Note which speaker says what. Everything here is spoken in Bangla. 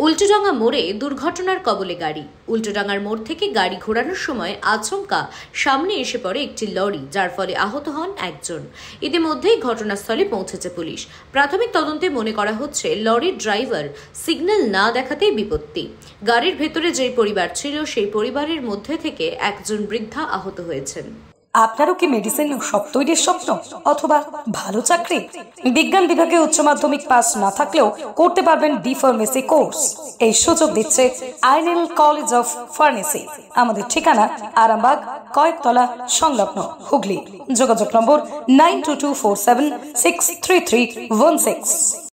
Speaker 1: উল্টোডাঙ্গা মোড়ে দুর্ঘটনার কবলে গাড়ি। উল্টোডাঙ্গার মোড় থেকে গাড়ি ঘোরানোর সময় আচমকা সামনে এসে পড়ে একটি লরি, যার ফলে আহত হন একজন। ইতিমধ্যেই ঘটনাস্থলে পৌঁছেছে পুলিশ। প্রাথমিক তদন্তে মনে করা হচ্ছে লরির ড্রাইভার সিগন্যাল না দেখাতেই বিপত্তি। গাড়ির ভেতরে যে পরিবার ছিল সেই পরিবারের মধ্যে থেকে একজন বৃদ্ধা আহত হয়েছেন।
Speaker 2: আপনারও কি মেডিসিন শপ তৈরির স্বপ্ন অথবা ভালো চাকরি? বিজ্ঞান বিভাগে উচ্চ মাধ্যমিক পাস না থাকলেও করতে পারবেন বি ফার্মেসি কোর্স। এই সুযোগ দিচ্ছে আইনেল কলেজ অফ ফার্মেসি। আমাদের ঠিকানা আরামবাগ, কয়েকতলা সংলগ্ন, হুগলি। যোগাযোগ নম্বর 9224763316।